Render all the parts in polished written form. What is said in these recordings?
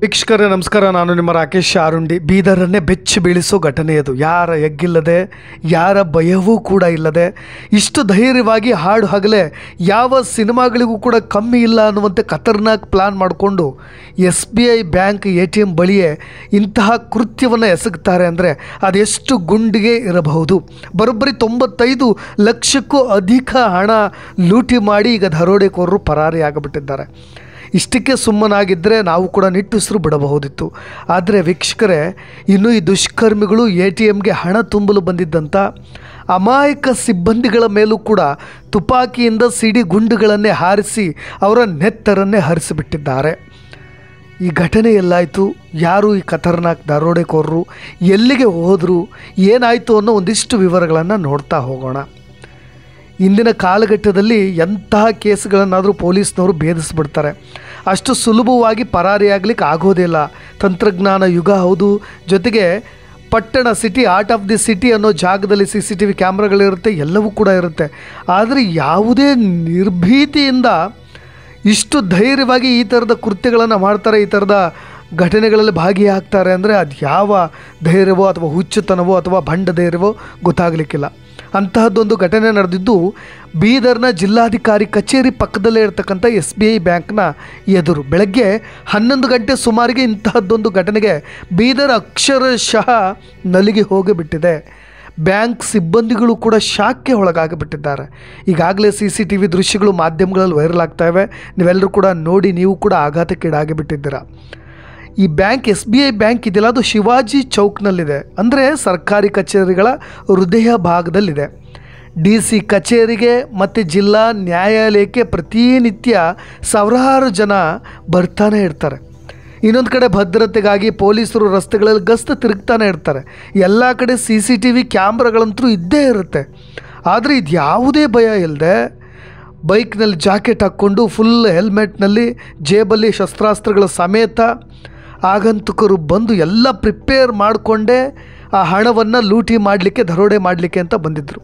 ವೀಕ್ಷಕರೇ ನಮಸ್ಕಾರ. ನಾನು ನಿಮ್ಮ ರಾಕೇಶ್ ಆರುಂಡಿ. ಬೀದರನ್ನೇ ಬೆಚ್ಚಿ ಬೀಳಿಸೋ ಘಟನೆ ಅದು. ಯಾರ ಎಗ್ಗಿಲ್ಲದೆ, ಯಾರ ಭಯವೂ ಕೂಡ ಇಲ್ಲದೆ, ಇಷ್ಟು ಧೈರ್ಯವಾಗಿ ಹಾಡು ಹಗಲೇ ಯಾವ ಸಿನಿಮಾಗಳಿಗೂ ಕೂಡ ಕಮ್ಮಿ ಇಲ್ಲ ಅನ್ನುವಂತೆ ಖತರ್ನಾಕ್ ಪ್ಲಾನ್ ಮಾಡಿಕೊಂಡು SBI ಬ್ಯಾಂಕ್ ATM ಬಳಿಯೇ ಇಂತಹ ಕೃತ್ಯವನ್ನು ಎಸಗ್ತಾರೆ ಅಂದರೆ ಅದೆಷ್ಟು ಗುಂಡಿಗೆ ಇರಬಹುದು. ಬರೋಬ್ಬರಿ 95 ಲಕ್ಷಕ್ಕೂ ಅಧಿಕ ಹಣ ಲೂಟಿ ಮಾಡಿ ಈಗ ದರೋಡೆಕೋರರು ಪರಾರಿಯಾಗಿಬಿಟ್ಟಿದ್ದಾರೆ. ಇಷ್ಟಕ್ಕೆ ಸುಮ್ಮನಾಗಿದ್ದರೆ ನಾವು ಕೂಡ ನಿಟ್ಟುಸಿರು ಬಿಡಬಹುದಿತ್ತು. ಆದರೆ ವೀಕ್ಷಕರೇ, ಇನ್ನು ಈ ದುಷ್ಕರ್ಮಿಗಳು ATMಗೆ ಹಣ ತುಂಬಲು ಬಂದಿದ್ದಂಥ ಅಮಾಯಕ ಸಿಬ್ಬಂದಿಗಳ ಮೇಲೂ ಕೂಡ ತುಪಾಕಿಯಿಂದ ಸಿಡಿ ಗುಂಡುಗಳನ್ನೇ ಹಾರಿಸಿ ಅವರ ನೆತ್ತರನ್ನೇ ಹರಿಸಿಬಿಟ್ಟಿದ್ದಾರೆ. ಈ ಘಟನೆ ಎಲ್ಲಾಯಿತು, ಯಾರು ಈ ಖತರ್ನಾಕ್ ದರೋಡೆಕೋರರು, ಎಲ್ಲಿಗೆ ಹೋದರು, ಏನಾಯಿತು ಅನ್ನೋ ಒಂದಿಷ್ಟು ವಿವರಗಳನ್ನು ನೋಡ್ತಾ ಹೋಗೋಣ. ಇಂದಿನ ಕಾಲಘಟ್ಟದಲ್ಲಿ ಎಂತಹ ಕೇಸ್ಗಳನ್ನಾದರೂ ಪೊಲೀಸ್ನವರು ಭೇದಿಸ್ಬಿಡ್ತಾರೆ. ಅಷ್ಟು ಸುಲಭವಾಗಿ ಪರಾರಿಯಾಗಲಿಕ್ಕೆ ಆಗೋದಿಲ್ಲ. ತಂತ್ರಜ್ಞಾನ ಯುಗ ಹೌದು. ಜೊತೆಗೆ ಪಟ್ಟಣ, city, art of the city ಅನ್ನೋ ಜಾಗದಲ್ಲಿ CCTV ಕ್ಯಾಮ್ರಾಗಳಿರುತ್ತೆ, ಎಲ್ಲವೂ ಕೂಡ ಇರುತ್ತೆ. ಆದರೆ ಯಾವುದೇ ನಿರ್ಭೀತಿಯಿಂದ ಇಷ್ಟು ಧೈರ್ಯವಾಗಿ ಈ ಥರದ ಕೃತ್ಯಗಳನ್ನು ಮಾಡ್ತಾರೆ, ಈ ಥರದ ಘಟನೆಗಳಲ್ಲಿ ಭಾಗಿಯಾಗ್ತಾರೆ ಅಂದರೆ ಅದು ಯಾವ ಧೈರ್ಯವೋ ಅಥವಾ ಹುಚ್ಚುತನವೋ ಅಥವಾ ಭಂಡ ಧೈರ್ಯವೋ ಗೊತ್ತಾಗಲಿಕ್ಕಿಲ್ಲ. ಅಂತಹದ್ದೊಂದು ಘಟನೆ ನಡೆದಿದ್ದು ಬೀದರ್ನ ಜಿಲ್ಲಾಧಿಕಾರಿ ಕಚೇರಿ ಪಕ್ಕದಲ್ಲೇ ಇರತಕ್ಕಂಥ SBI ಬ್ಯಾಂಕ್ನ ಎದುರು. ಬೆಳಗ್ಗೆ 11 ಗಂಟೆ ಸುಮಾರಿಗೆ ಇಂತಹದ್ದೊಂದು ಘಟನೆಗೆ ಬೀದರ್ ಅಕ್ಷರಶಃ ನಲಿಗೆ ಹೋಗಿಬಿಟ್ಟಿದೆ. ಬ್ಯಾಂಕ್ ಸಿಬ್ಬಂದಿಗಳು ಕೂಡ ಶಾಕ್ಗೆ ಒಳಗಾಗಿಬಿಟ್ಟಿದ್ದಾರೆ. ಈಗಾಗಲೇ CCTV ದೃಶ್ಯಗಳು ಮಾಧ್ಯಮಗಳಲ್ಲಿ ವೈರಲ್ ಆಗ್ತಾ ಇವೆ. ನೀವೆಲ್ಲರೂ ಕೂಡ ನೋಡಿ, ನೀವು ಕೂಡ ಆಘಾತಕ್ಕೀಡಾಗಿಬಿಟ್ಟಿದ್ದೀರಾ. ಈ ಬ್ಯಾಂಕ್ SBI ಬ್ಯಾಂಕ್ ಇದೆಯಲ್ಲ, ಅದು ಶಿವಾಜಿ ಚೌಕ್ನಲ್ಲಿದೆ. ಅಂದರೆ ಸರ್ಕಾರಿ ಕಚೇರಿಗಳ ಹೃದಯ ಭಾಗದಲ್ಲಿದೆ. DC ಕಚೇರಿಗೆ ಮತ್ತು ಜಿಲ್ಲಾ ನ್ಯಾಯಾಲಯಕ್ಕೆ ಪ್ರತಿನಿತ್ಯ ಸಾವಿರಾರು ಜನ ಬರ್ತಾನೆ ಇರ್ತಾರೆ. ಇನ್ನೊಂದು ಕಡೆ ಭದ್ರತೆಗಾಗಿ ಪೊಲೀಸರು ರಸ್ತೆಗಳಲ್ಲಿ ಗಸ್ತು ತಿರುಗ್ತಾನೆ ಇರ್ತಾರೆ. ಎಲ್ಲ ಕಡೆ CCTV ಕ್ಯಾಮ್ರಾಗಳಂತೂ ಇದ್ದೇ ಇರುತ್ತೆ. ಆದರೆ ಇದು ಯಾವುದೇ ಭಯ ಇಲ್ಲದೆ ಬೈಕ್ನಲ್ಲಿ ಜಾಕೆಟ್ ಹಾಕ್ಕೊಂಡು ಫುಲ್ ಹೆಲ್ಮೆಟ್ನಲ್ಲಿ ಜೇಬಲ್ಲಿ ಶಸ್ತ್ರಾಸ್ತ್ರಗಳ ಸಮೇತ ಆಗಂತುಕರು ಬಂದು ಎಲ್ಲ ಪ್ರಿಪೇರ್ ಮಾಡಿಕೊಂಡೇ ಆ ಹಣವನ್ನು ಲೂಟಿ ಮಾಡಲಿಕ್ಕೆ, ದರೋಡೆ ಮಾಡಲಿಕ್ಕೆ ಅಂತ ಬಂದಿದ್ದರು.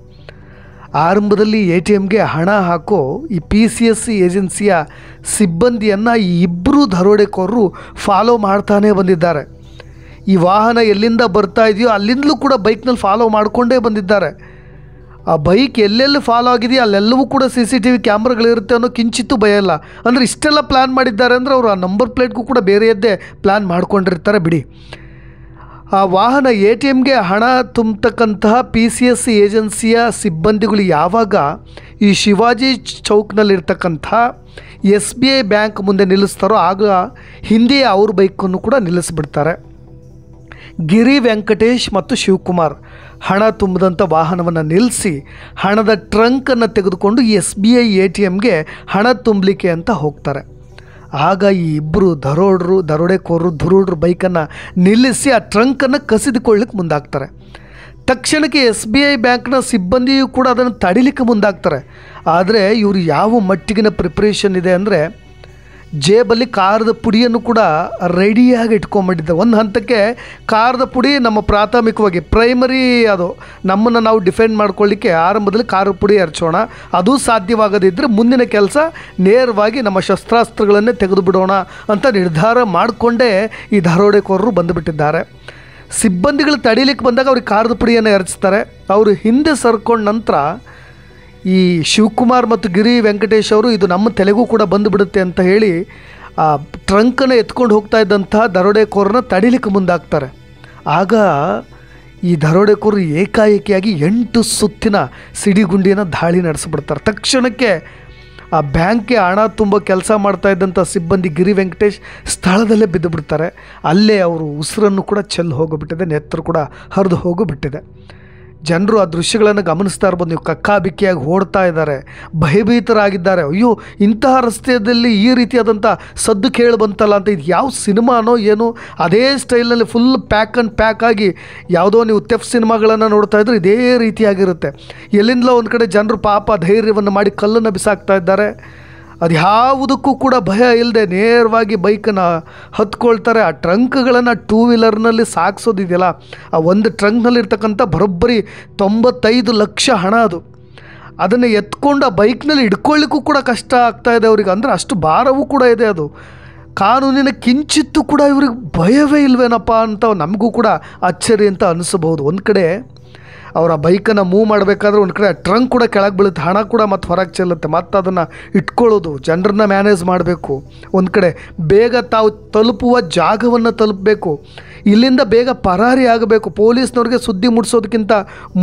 ಆರಂಭದಲ್ಲಿ ATMಗೆ ಹಣ ಹಾಕೋ ಈ PCSC ಏಜೆನ್ಸಿಯ ಸಿಬ್ಬಂದಿಯನ್ನು ಈ ಇಬ್ಬರು ದರೋಡೆಕೋರರು ಫಾಲೋ ಮಾಡ್ತಾನೇ ಬಂದಿದ್ದಾರೆ. ಈ ವಾಹನ ಎಲ್ಲಿಂದ ಬರ್ತಾ ಇದೆಯೋ ಅಲ್ಲಿಂದಲೂ ಕೂಡ ಬೈಕ್ನಲ್ಲಿ ಫಾಲೋ ಮಾಡಿಕೊಂಡೇ ಬಂದಿದ್ದಾರೆ. ಆ ಬೈಕ್ ಎಲ್ಲೆಲ್ಲಿ ಫಾಲೋ ಆಗಿದೆಯೋ ಅಲ್ಲೆಲ್ಲವೂ ಕೂಡ CCTV ಕ್ಯಾಮ್ರಾಗಳಿರುತ್ತೆ ಅನ್ನೋ ಕಿಂಚಿತ್ತೂ ಭಯ ಇಲ್ಲ. ಅಂದರೆ ಇಷ್ಟೆಲ್ಲ ಪ್ಲ್ಯಾನ್ ಮಾಡಿದ್ದಾರೆ ಅಂದರೆ ಅವರು ಆ ನಂಬರ್ ಪ್ಲೇಟ್ಗೂ ಕೂಡ ಬೇರೆಯದ್ದೇ ಪ್ಲ್ಯಾನ್ ಮಾಡ್ಕೊಂಡಿರ್ತಾರೆ ಬಿಡಿ. ಆ ವಾಹನ ATMಗೆ ಹಣ ತುಂಬತಕ್ಕಂತಹ PCSC ಏಜೆನ್ಸಿಯ ಸಿಬ್ಬಂದಿಗಳು ಯಾವಾಗ ಈ ಶಿವಾಜಿ ಚೌಕ್ನಲ್ಲಿರ್ತಕ್ಕಂಥ SBI ಬ್ಯಾಂಕ್ ಮುಂದೆ ನಿಲ್ಲಿಸ್ತಾರೋ ಆಗ ಹಿಂದೆ ಅವ್ರ ಬೈಕನ್ನು ಕೂಡ ನಿಲ್ಲಿಸ್ಬಿಡ್ತಾರೆ. ಗಿರಿ ವೆಂಕಟೇಶ್ ಮತ್ತು ಶಿವಕುಮಾರ್ ಹಣ ತುಂಬಿದಂಥ ವಾಹನವನ್ನು ನಿಲ್ಲಿಸಿ ಹಣದ ಟ್ರಂಕನ್ನು ತೆಗೆದುಕೊಂಡು SBI ATMಗೆ ಹಣ ತುಂಬಲಿಕ್ಕೆ ಅಂತ ಹೋಗ್ತಾರೆ. ಆಗ ಈ ಇಬ್ಬರು ದರೋಡೆಕೋರರು ದುರುಡ್ರು ಬೈಕನ್ನು ನಿಲ್ಲಿಸಿ ಆ ಟ್ರಂಕನ್ನು ಕಸಿದುಕೊಳ್ಳಿಕ್ಕೆ ಮುಂದಾಗ್ತಾರೆ. ತಕ್ಷಣಕ್ಕೆ SBI ಬ್ಯಾಂಕ್ನ ಸಿಬ್ಬಂದಿಯೂ ಕೂಡ ಅದನ್ನು ತಡಿಲಿಕ್ಕೆ ಮುಂದಾಗ್ತಾರೆ. ಆದರೆ ಇವರು ಯಾವ ಮಟ್ಟಿಗಿನ ಪ್ರಿಪ್ರೇಷನ್ ಇದೆ ಅಂದರೆ ಜೇಬಲ್ಲಿ ಖಾರದ ಪುಡಿಯನ್ನು ಕೂಡ ರೆಡಿಯಾಗಿ ಇಟ್ಕೊಂಡ್ಬಿಟ್ಟಿದ್ದೆ. ಒಂದು ಹಂತಕ್ಕೆ ಖಾರದ ಪುಡಿ ನಮ್ಮ ಪ್ರಾಥಮಿಕವಾಗಿ ಪ್ರೈಮರಿ, ಅದು ನಮ್ಮನ್ನು ನಾವು ಡಿಫೆಂಡ್ ಮಾಡ್ಕೊಳ್ಳಿಕ್ಕೆ ಆರಂಭದಲ್ಲಿ ಖಾರದ ಪುಡಿ ಎರಚೋಣ, ಅದು ಸಾಧ್ಯವಾಗದಿದ್ದರೆ ಮುಂದಿನ ಕೆಲಸ ನೇರವಾಗಿ ನಮ್ಮ ಶಸ್ತ್ರಾಸ್ತ್ರಗಳನ್ನೇ ತೆಗೆದು ಬಿಡೋಣ ಅಂತ ನಿರ್ಧಾರ ಮಾಡಿಕೊಂಡೇ ಈ ದರೋಡೆಕೋರರು ಬಂದುಬಿಟ್ಟಿದ್ದಾರೆ. ಸಿಬ್ಬಂದಿಗಳು ತಡೀಲಿಕ್ಕೆ ಬಂದಾಗ ಅವ್ರಿಗೆ ಖಾರದ ಪುಡಿಯನ್ನು ಎರಚ್ತಾರೆ. ಅವರು ಹಿಂದೆ ಸರ್ಕೊಂಡ ನಂತರ ಈ ಶಿವಕುಮಾರ್ ಮತ್ತು ಗಿರಿ ವೆಂಕಟೇಶ್ ಅವರು ಇದು ನಮ್ಮ ತಲೆಗೂ ಕೂಡ ಬಂದುಬಿಡುತ್ತೆ ಅಂತ ಹೇಳಿ ಆ ಟ್ರಂಕನ್ನು ಎತ್ಕೊಂಡು ಹೋಗ್ತಾ ಇದ್ದಂಥ ದರೋಡೆಕೋರನ್ನ ತಡಿಲಿಕ್ಕೆ ಮುಂದಾಗ್ತಾರೆ. ಆಗ ಈ ದರೋಡೆಕೋರರು ಏಕಾಏಕಿಯಾಗಿ 8 ಸುತ್ತಿನ ಸಿಡಿಗುಂಡಿನ ದಾಳಿ ನಡೆಸಿಬಿಡ್ತಾರೆ. ತಕ್ಷಣಕ್ಕೆ ಆ ಬ್ಯಾಂಕ್ಗೆ ಹಣ ತುಂಬ ಕೆಲಸ ಮಾಡ್ತಾ ಇದ್ದಂಥ ಸಿಬ್ಬಂದಿ ಗಿರಿ ವೆಂಕಟೇಶ್ ಸ್ಥಳದಲ್ಲೇ ಬಿದ್ದು ಬಿಡ್ತಾರೆ. ಅಲ್ಲೇ ಅವರು ಉಸಿರನ್ನು ಕೂಡ ಚೆಲ್ಲಿ ಹೋಗಿಬಿಟ್ಟಿದೆ, ನೆತ್ತರು ಕೂಡ ಹರಿದು ಹೋಗಿಬಿಟ್ಟಿದೆ. ಜನರು ಆ ದೃಶ್ಯಗಳನ್ನು ಗಮನಿಸ್ತಾ ಇರ್ಬೋದು. ನೀವು ಕಕ್ಕಾಬಿಕ್ಕಿಯಾಗಿ ಓಡ್ತಾ ಇದ್ದಾರೆ, ಭಯಭೀತರಾಗಿದ್ದಾರೆ. ಅಯ್ಯೋ, ಇಂತಹ ರಸ್ತೆಯಲ್ಲಿ ಈ ರೀತಿಯಾದಂಥ ಸದ್ದು ಕೇಳಿ ಬಂತಲ್ಲ ಅಂತ, ಇದು ಯಾವ ಸಿನಿಮಾನೋ ಏನು, ಅದೇ ಸ್ಟೈಲ್ನಲ್ಲಿ ಫುಲ್ ಪ್ಯಾಕ್ ಆಗಿ ಯಾವುದೋ ನೀವು ತೆಫ್ಟ್ ಸಿನಿಮಾಗಳನ್ನು ನೋಡ್ತಾ ಇದ್ರೆ ಇದೇ ರೀತಿಯಾಗಿರುತ್ತೆ. ಎಲ್ಲಿಂದಲೋ ಒಂದು ಕಡೆ ಜನರು ಪಾಪ ಧೈರ್ಯವನ್ನು ಮಾಡಿ ಕಲ್ಲನ್ನು ಬಿಸಾಕ್ತಾ ಇದ್ದಾರೆ. ಅದು ಯಾವುದಕ್ಕೂ ಕೂಡ ಭಯ ಇಲ್ಲದೆ ನೇರವಾಗಿ ಬೈಕನ್ನು ಹತ್ಕೊಳ್ತಾರೆ. ಆ ಟ್ರಂಕ್ಗಳನ್ನು 2 ವೀಲರ್ನಲ್ಲಿ ಸಾಗಿಸೋದಿದೆಯಲ್ಲ, ಆ ಒಂದು ಟ್ರಂಕ್ನಲ್ಲಿರ್ತಕ್ಕಂಥ ಬರೋಬ್ಬರಿ 95 ಲಕ್ಷ ಹಣ ಅದು. ಅದನ್ನು ಎತ್ಕೊಂಡು ಆ ಬೈಕ್ನಲ್ಲಿ ಹಿಡ್ಕೊಳ್ಳಿಕ್ಕೂ ಕೂಡ ಕಷ್ಟ ಆಗ್ತಾಯಿದೆ ಅವರಿಗೆ. ಅಂದರೆ ಅಷ್ಟು ಭಾರವೂ ಕೂಡ ಇದೆ ಅದು. ಕಾನೂನಿನ ಕಿಂಚಿತ್ತೂ ಕೂಡ ಇವ್ರಿಗೆ ಭಯವೇ ಇಲ್ವೇನಪ್ಪ ಅಂತ ನಮಗೂ ಕೂಡ ಅಚ್ಚರಿ ಅಂತ ಅನಿಸಬಹುದು. ಒಂದು ಕಡೆ ಅವರ ಬೈಕನ್ನು ಮೂವ್ ಮಾಡಬೇಕಾದ್ರೆ ಒಂದು ಕಡೆ ಟ್ರಂಕ್ ಕೂಡ ಕೆಳಗೆ ಬೀಳುತ್ತೆ, ಹಣ ಕೂಡ ಮತ್ತು ಹೊರಗೆ ಚೆಲ್ಲುತ್ತೆ, ಮತ್ತು ಅದನ್ನು ಇಟ್ಕೊಳ್ಳೋದು, ಜನರನ್ನ ಮ್ಯಾನೇಜ್ ಮಾಡಬೇಕು. ಒಂದು ಕಡೆ ಬೇಗ ತಾವು ತಲುಪುವ ಜಾಗವನ್ನು ತಲುಪಬೇಕು, ಇಲ್ಲಿಂದ ಬೇಗ ಪರಾರಿ ಆಗಬೇಕು, ಪೊಲೀಸ್ನವ್ರಿಗೆ ಸುದ್ದಿ ಮುಟ್ಟಿಸೋದಕ್ಕಿಂತ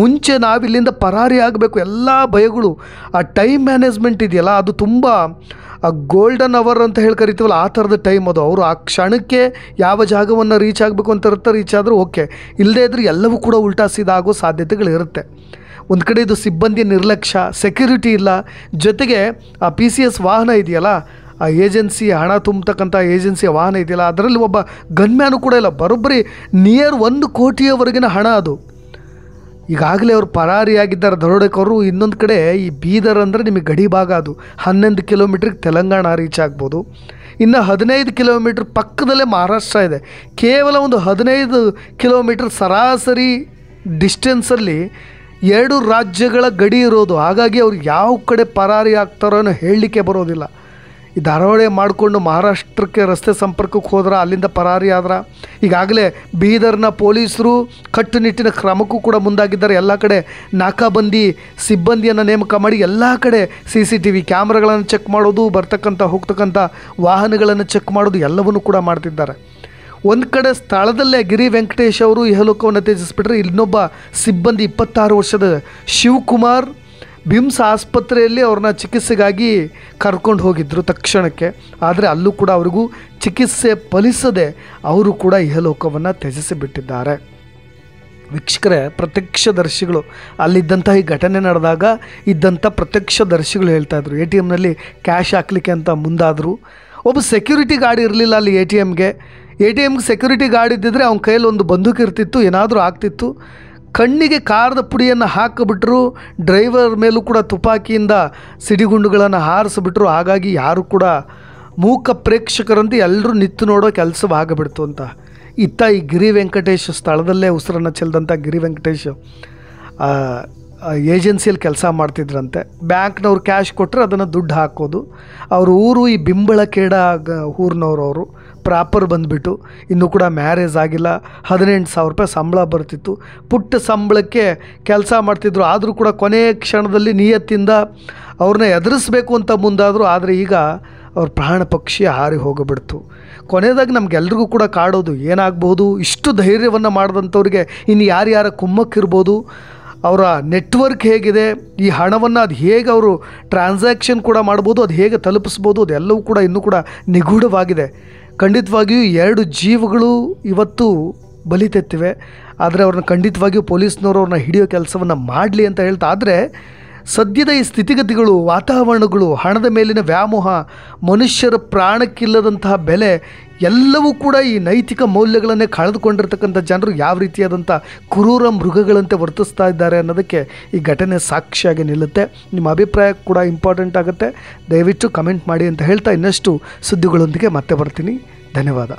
ಮುಂಚೆ ನಾವು ಇಲ್ಲಿಂದ ಪರಾರಿ ಆಗಬೇಕು. ಎಲ್ಲ ಭಯಗಳು. ಆ ಟೈಮ್ ಮ್ಯಾನೇಜ್ಮೆಂಟ್ ಇದೆಯಲ್ಲ, ಅದು ತುಂಬ ಆ ಗೋಲ್ಡನ್ ಅವರ್ ಅಂತ ಹೇಳಿ ಕರಿತೀವಲ್ಲ, ಆ ಥರದ ಟೈಮ್ ಅದು. ಅವರು ಆ ಕ್ಷಣಕ್ಕೆ ಯಾವ ಜಾಗವನ್ನು ರೀಚ್ ಆಗಬೇಕು ಅಂತ ಇರುತ್ತೆ, ರೀಚ್ ಆದರೂ ಓಕೆ, ಇಲ್ಲದೇ ಇದ್ದರೆ ಎಲ್ಲವೂ ಕೂಡ ಉಲ್ಟಾ ಸೀದಾ ಆಗೋ ಸಾಧ್ಯತೆಗಳಿರುತ್ತೆ. ಒಂದು ಕಡೆ ಇದು ಸಿಬ್ಬಂದಿ ನಿರ್ಲಕ್ಷ್ಯ, ಸೆಕ್ಯೂರಿಟಿ ಇಲ್ಲ, ಜೊತೆಗೆ ಆ PCS ವಾಹನ ಇದೆಯಲ್ಲ, ಆ ಏಜೆನ್ಸಿ ಹಣ ತುಂಬತಕ್ಕಂಥ ಏಜೆನ್ಸಿಯ ವಾಹನ ಇದೆಯಲ್ಲ, ಅದರಲ್ಲಿ ಒಬ್ಬ ಗನ್ಮ್ಯಾನು ಕೂಡ ಇಲ್ಲ. ಬರೋಬ್ಬರಿ ನಿಯರ್ 1 ಕೋಟಿಯವರೆಗಿನ ಹಣ ಅದು. ಈಗಾಗಲೇ ಅವರು ಪರಾರಿಯಾಗಿದ್ದಾರೆ ದರೋಡೆಕೋರು. ಇನ್ನೊಂದು ಕಡೆ ಈ ಬೀದರ್ ಅಂದರೆ ನಿಮಗೆ ಗಡಿ ಭಾಗ, ಅದು 11 ಕಿಲೋಮೀಟ್ರಿಗೆ ತೆಲಂಗಾಣ ರೀಚ್ ಆಗ್ಬೋದು. ಇನ್ನು 15 ಕಿಲೋಮೀಟ್ರ್ ಪಕ್ಕದಲ್ಲೇ ಮಹಾರಾಷ್ಟ್ರ ಇದೆ. ಕೇವಲ ಒಂದು 15 ಕಿಲೋಮೀಟ್ರ್ ಸರಾಸರಿ ಡಿಸ್ಟೆನ್ಸಲ್ಲಿ 2 ರಾಜ್ಯಗಳ ಗಡಿ ಇರೋದು. ಹಾಗಾಗಿ ಅವ್ರು ಯಾವ ಕಡೆ ಪರಾರಿ ಆಗ್ತಾರೋ ಅನ್ನೋ ಹೇಳಲಿಕ್ಕೆ ಬರೋದಿಲ್ಲ. ಈ ದರೋಡೆ ಮಾಡಿಕೊಂಡು ಮಹಾರಾಷ್ಟ್ರಕ್ಕೆ ರಸ್ತೆ ಸಂಪರ್ಕಕ್ಕೆ ಹೋದ್ರೆ ಅಲ್ಲಿಂದ ಪರಾರಿ ಆದ್ರೆ, ಈಗಾಗಲೇ ಬೀದರ್ನ ಪೊಲೀಸರು ಕಟ್ಟುನಿಟ್ಟಿನ ಕ್ರಮಕ್ಕೂ ಕೂಡ ಮುಂದಾಗಿದ್ದಾರೆ. ಎಲ್ಲ ಕಡೆ ನಾಕಾಬಂದಿ ಸಿಬ್ಬಂದಿಯನ್ನು ನೇಮಕ ಮಾಡಿ ಎಲ್ಲ ಕಡೆ CCTV ಕ್ಯಾಮ್ರಾಗಳನ್ನು ಚೆಕ್ ಮಾಡೋದು, ಹೋಗ್ತಕ್ಕಂಥ ವಾಹನಗಳನ್ನು ಚೆಕ್ ಮಾಡೋದು ಎಲ್ಲವನ್ನೂ ಕೂಡ ಮಾಡ್ತಿದ್ದಾರೆ. ಒಂದು ಕಡೆ ಸ್ಥಳದಲ್ಲೇ ಗಿರಿ ವೆಂಕಟೇಶ್ ಅವರು ಇಹಲೋಕವನ್ನು ತ್ಯಜಿಸಿಬಿಟ್ರೆ, ಇನ್ನೊಬ್ಬ ಸಿಬ್ಬಂದಿ 26 ವರ್ಷದ ಶಿವಕುಮಾರ್ ಬಿಮ್ಸ್ ಆಸ್ಪತ್ರೆಯಲ್ಲಿ ಅವ್ರನ್ನ ಚಿಕಿತ್ಸೆಗಾಗಿ ಕರ್ಕೊಂಡು ಹೋಗಿದ್ದರು ತಕ್ಷಣಕ್ಕೆ. ಆದರೆ ಅಲ್ಲೂ ಕೂಡ ಅವ್ರಿಗೂ ಚಿಕಿತ್ಸೆ ಫಲಿಸದೆ ಅವರು ಕೂಡ ಇಹಲೋಕವನ್ನು ತ್ಯಜಿಸಿಬಿಟ್ಟಿದ್ದಾರೆ. ವೀಕ್ಷಕರೇ, ಪ್ರತ್ಯಕ್ಷದರ್ಶಿಗಳು ಅಲ್ಲಿದ್ದಂಥ ಈ ಘಟನೆ ನಡೆದಾಗ ಇದ್ದಂಥ ಪ್ರತ್ಯಕ್ಷದರ್ಶಿಗಳು ಹೇಳ್ತಾಯಿದ್ರು, ATMನಲ್ಲಿ ಕ್ಯಾಶ್ ಹಾಕ್ಲಿಕ್ಕೆ ಅಂತ ಮುಂದಾದರು. ಒಬ್ಬ ಸೆಕ್ಯೂರಿಟಿ ಗಾರ್ಡ್ ಇರಲಿಲ್ಲ ಅಲ್ಲಿ ATMಗೆ ಸೆಕ್ಯೂರಿಟಿ ಗಾರ್ಡ್ ಇದ್ದಿದ್ರೆ ಅವನ ಕೈಯಲ್ಲಿ ಒಂದು ಬಂದೂಕು ಇರ್ತಿತ್ತು, ಏನಾದರೂ ಆಗ್ತಿತ್ತು. ಕಣ್ಣಿಗೆ ಕಾರದ ಪುಡಿಯನ್ನು ಹಾಕಿಬಿಟ್ರು, ಡ್ರೈವರ್ ಮೇಲೂ ಕೂಡ ತುಪಾಕಿಯಿಂದ ಸಿಡಿಗುಂಡುಗಳನ್ನು ಹಾರಿಸಿಬಿಟ್ರು. ಹಾಗಾಗಿ ಯಾರು ಕೂಡ ಮೂಕ ಪ್ರೇಕ್ಷಕರಂತೆ ಎಲ್ಲರೂ ನಿಂತು ನೋಡೋ ಕೆಲಸವಾಗಿಬಿಡ್ತು ಅಂತ. ಇತ್ತ ಈ ಗಿರಿ ವೆಂಕಟೇಶ್ ಸ್ಥಳದಲ್ಲೇ ಉಸಿರನ್ನು ಚೆಲ್ಲಿದಂಥ ಗಿರಿ ವೆಂಕಟೇಶ್ ಏಜೆನ್ಸಿಯಲ್ಲಿ ಕೆಲಸ ಮಾಡ್ತಿದ್ರಂತೆ. ಬ್ಯಾಂಕ್ನವ್ರು ಕ್ಯಾಶ್ ಕೊಟ್ಟರೆ ಅದನ್ನು ದುಡ್ಡು ಹಾಕೋದು. ಅವ್ರ ಊರು ಈ ಬಿಂಬಳಖೇಡ ಊರಿನವರು. ಅವರು ಪ್ರಾಪರ್ ಬಂದುಬಿಟ್ಟು ಇನ್ನೂ ಕೂಡ ಮ್ಯಾರೇಜ್ ಆಗಿಲ್ಲ, 18,000 ರೂಪಾಯಿ ಸಂಬಳ ಬರ್ತಿತ್ತು. ಪುಟ್ಟ ಸಂಬಳಕ್ಕೆ ಕೆಲಸ ಮಾಡ್ತಿದ್ರು. ಆದರೂ ಕೂಡ ಕೊನೆಯ ಕ್ಷಣದಲ್ಲಿ ನಿಯತ್ತಿಂದ ಅವ್ರನ್ನ ಎದುರಿಸ್ಬೇಕು ಅಂತ ಮುಂದಾದರು. ಆದರೆ ಈಗ ಅವ್ರ ಪ್ರಾಣ ಪಕ್ಷಿ ಹಾರಿ ಹೋಗಿಬಿಡ್ತು. ಕೊನೆಯದಾಗಿ ನಮಗೆಲ್ರಿಗೂ ಕೂಡ ಕಾಡೋದು ಏನಾಗಬಹುದು, ಇಷ್ಟು ಧೈರ್ಯವನ್ನು ಮಾಡಿದಂಥವ್ರಿಗೆ ಇನ್ನು ಯಾರ್ಯಾರ ಕುಮ್ಮಕ್ಕಿರ್ಬೋದು, ಅವರ ನೆಟ್ವರ್ಕ್ ಹೇಗಿದೆ, ಈ ಹಣವನ್ನು ಅದು ಹೇಗೆ ಅವರು ಟ್ರಾನ್ಸಾಕ್ಷನ್ ಕೂಡ ಮಾಡ್ಬೋದು, ಅದು ಹೇಗೆ ತಲುಪಿಸ್ಬೋದು, ಅದೆಲ್ಲವೂ ಕೂಡ ಇನ್ನೂ ಕೂಡ ನಿಗೂಢವಾಗಿದೆ. ಖಂಡಿತವಾಗಿಯೂ 2 ಜೀವಗಳು ಇವತ್ತು ಬಲಿ ತೆತ್ತಿವೆ. ಆದರೆ ಅವ್ರನ್ನ ಖಂಡಿತವಾಗಿಯೂ ಪೊಲೀಸ್ನವರು ಅವ್ರನ್ನ ಹಿಡಿಯೋ ಕೆಲಸವನ್ನು ಮಾಡಲಿ ಅಂತ ಹೇಳ್ತಾ, ಆದರೆ ಸದ್ಯದ ಈ ಸ್ಥಿತಿಗತಿಗಳು, ವಾತಾವರಣಗಳು, ಹಣದ ಮೇಲಿನ ವ್ಯಾಮೋಹ, ಮನುಷ್ಯರ ಪ್ರಾಣಕ್ಕಿಲ್ಲದಂತಹ ಬೆಲೆ ಎಲ್ಲವೂ ಕೂಡ ಈ ನೈತಿಕ ಮೌಲ್ಯಗಳನ್ನೇ ಕಳೆದುಕೊಂಡಿರ್ತಕ್ಕಂಥ ಜನರು ಯಾವ ರೀತಿಯಾದಂಥ ಕ್ರೂರ ಮೃಗಗಳಂತೆ ವರ್ತಿಸ್ತಾ ಇದ್ದಾರೆ ಅನ್ನೋದಕ್ಕೆ ಈ ಘಟನೆ ಸಾಕ್ಷಿಯಾಗಿ ನಿಲ್ಲುತ್ತೆ. ನಿಮ್ಮ ಅಭಿಪ್ರಾಯ ಕೂಡ ಇಂಪಾರ್ಟೆಂಟ್ ಆಗುತ್ತೆ. ದಯವಿಟ್ಟು ಕಮೆಂಟ್ ಮಾಡಿ ಅಂತ ಹೇಳ್ತಾ ಇನ್ನಷ್ಟು ಸುದ್ದಿಗಳೊಂದಿಗೆ ಮತ್ತೆ ಬರ್ತೀನಿ. ಧನ್ಯವಾದ.